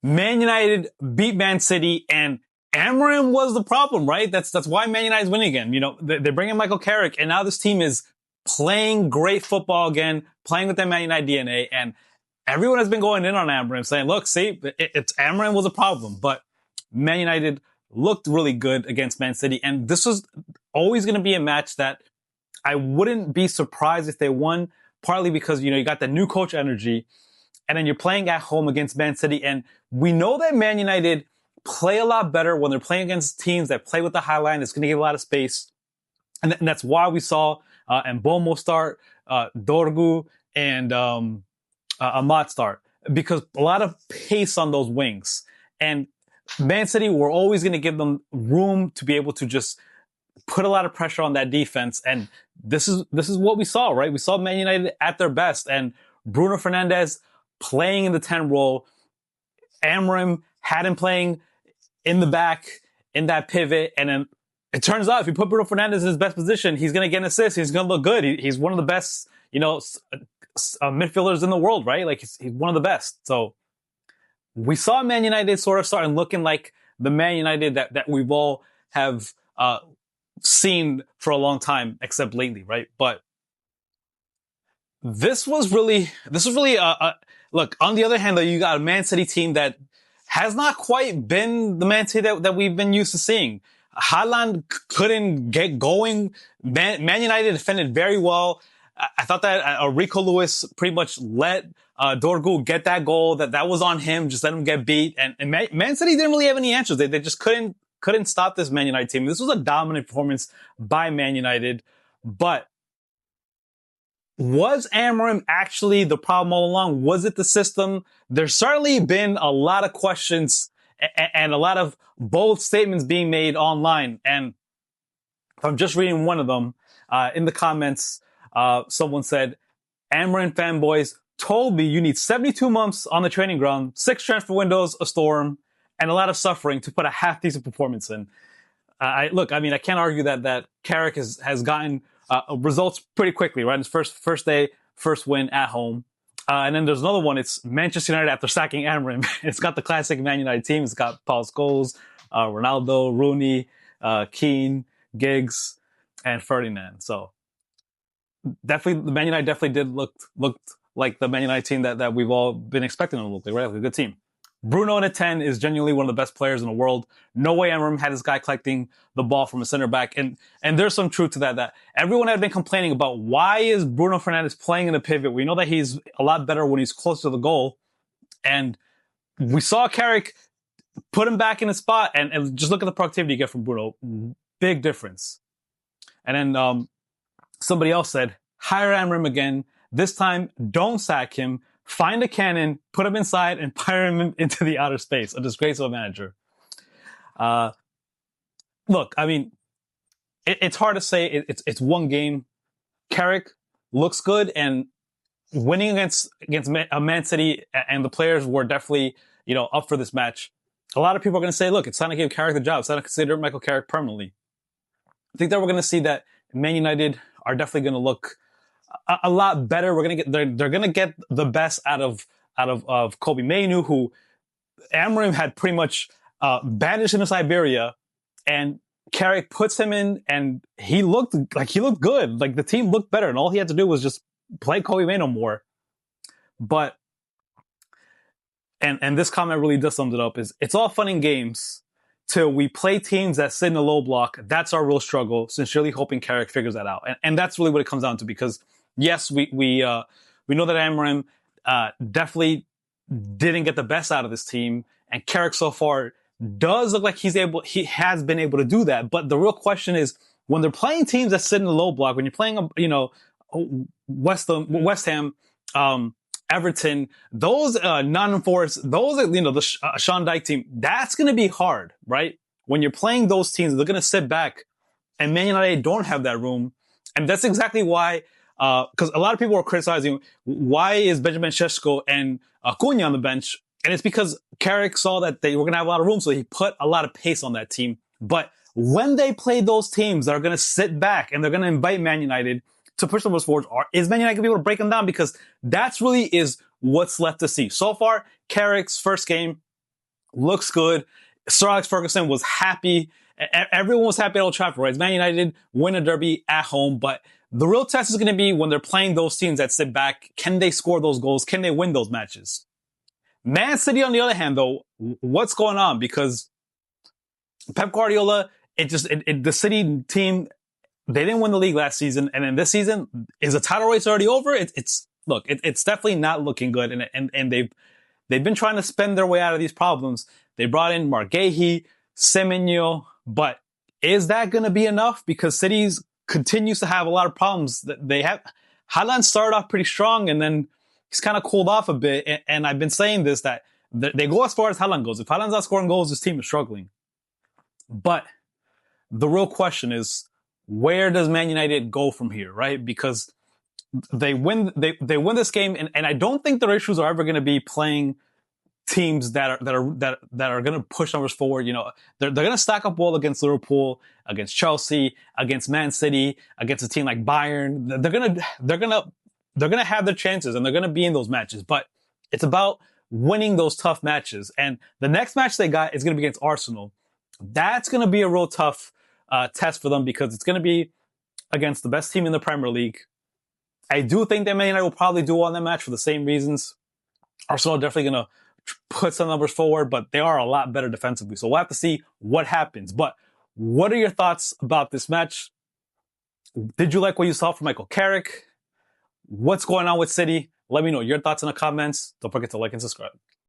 Man United beat Man City, and Amorim was the problem, right? That's why Man United is winning again. You know, they bring in Michael Carrick, and now this team is playing great football again, playing with their Man United DNA, and everyone has been going in on Amorim, saying, look, see, it's Amorim was a problem, but Man United looked really good against Man City, and this was always going to be a match that I wouldn't be surprised if they won, partly because, you know, you got the new coach energy, and then you're playing at home against Man City, and we know that Man United play a lot better when they're playing against teams that play with the high line. It's going to give a lot of space, and that's why we saw Mbomo start, Dorgu, and Ahmad start, because a lot of pace on those wings. And Man City were always going to give them room to be able to just put a lot of pressure on that defense. And this is what we saw, right? We saw Man United at their best, and Bruno Fernandes playing in the 10 role. Amorim had him playing in the back, in that pivot. And then it turns out if you put Bruno Fernandes in his best position, he's going to get an assist. He's going to look good. He's one of the best, you know, midfielders in the world, right? Like he's one of the best. So we saw Man United sort of starting looking like the Man United that we've all have seen for a long time, except lately, right? But this was really look, on the other hand, though, you got a Man City team that has not quite been the Man City that we've been used to seeing. Haaland couldn't get going. Man United defended very well. I thought that Rico Lewis pretty much let Dorgu get that goal. That was on him. Just let him get beat. And Man City didn't really have any answers. They just couldn't stop this Man United team. This was a dominant performance by Man United. But was Amorim actually the problem all along? Was it the system? There's certainly been a lot of questions and a lot of bold statements being made online. And I'm just reading one of them. In the comments, someone said, Amorim fanboys told me you need 72 months on the training ground, 6 transfer windows, a storm, and a lot of suffering to put a half-decent performance in. I can't argue that Carrick has gotten results pretty quickly, right? His first day, first win at home. And then there's another one. It's Manchester United after sacking Amorim. It's got the classic Man United team. It's got Paul Scholes, Ronaldo, Rooney, Keane, Giggs, and Ferdinand. So definitely, the Man United definitely did look like the Man United team that we've all been expecting them to look like, right? Like a good team. Bruno in a 10 is genuinely one of the best players in the world. No way Amorim had this guy collecting the ball from a center back. And there's some truth to that everyone had been complaining about. Why is Bruno Fernandes playing in a pivot? We know that he's a lot better when he's close to the goal. And we saw Carrick put him back in his spot, and just look at the productivity you get from Bruno. Big difference. And then somebody else said, hire Amorim again. This time, don't sack him. Find a cannon, put him inside, and fire him into the outer space. A disgrace of a manager. Look, I mean, it's hard to say. It's one game. Carrick looks good, and winning against Man City, and the players were definitely, you know, up for this match. A lot of people are going to say, look, it's time to give Carrick the job. It's time to consider Michael Carrick permanently. I think that we're going to see that Man United are definitely going to look a lot better. They're going to get the best out of Kobbie Mainoo, who Amorim had pretty much banished into Siberia, and Carrick puts him in, and he looked good. Like the team looked better, and all he had to do was just play Kobbie Mainoo more. But and this comment really does sum it up: is it's all fun and games till we play teams that sit in the low block. That's our real struggle. Sincerely hoping Carrick figures that out, and that's really what it comes down to. Because yes, we know that Amorim definitely didn't get the best out of this team, and Carrick so far does look like he has been able to do that. But the real question is, when they're playing teams that sit in the low block, when you're playing, West Ham, Everton, those non-enforced, those are, the Sean Dyche team, that's going to be hard, right? When you're playing those teams, they're going to sit back, and Man United don't have that room. And that's exactly why, because a lot of people are criticizing, why is Benjamin Šeško and Acuna on the bench? And it's because Carrick saw that they were going to have a lot of room, so he put a lot of pace on that team. But when they play those teams that are going to sit back and they're going to invite Man United to push them forward, is Man United going to be able to break them down? Because that's really is what's left to see. So far, Carrick's first game, looks good. Sir Alex Ferguson was happy. Everyone was happy at Old Trafford, right? Man United win a derby at home, but the real test is going to be when they're playing those teams that sit back. Can they score those goals? Can they win those matches? Man City, on the other hand, though, what's going on? Because Pep Guardiola, the City team, they didn't win the league last season, and then this season, is the title race already over? It's definitely not looking good, and they've been trying to spend their way out of these problems. They brought in Marguehi, Semenyo, but is that going to be enough? Because City's continues to have a lot of problems. That they have. Haaland started off pretty strong, and then he's kind of cooled off a bit. And I've been saying this, that they go as far as Haaland goes. If Haaland's not scoring goals, this team is struggling. But the real question is, where does Man United go from here, right? Because they win this game, and I don't think their issues are ever going to be playing teams that are going to push numbers forward. You know, they're going to stack up well against Liverpool, against Chelsea, against Man City, against a team like Bayern. They're going to have their chances, and they're going to be in those matches. But it's about winning those tough matches. And the next match they got is going to be against Arsenal. That's going to be a real tough test for them, because it's going to be against the best team in the Premier League. I do think that Man United will probably do well in that match for the same reasons. Arsenal are definitely going to put some numbers forward, but they are a lot better defensively. So we'll have to see what happens. But what are your thoughts about this match? Did you like what you saw from Michael Carrick? What's going on with City? Let me know your thoughts in the comments. Don't forget to like and subscribe.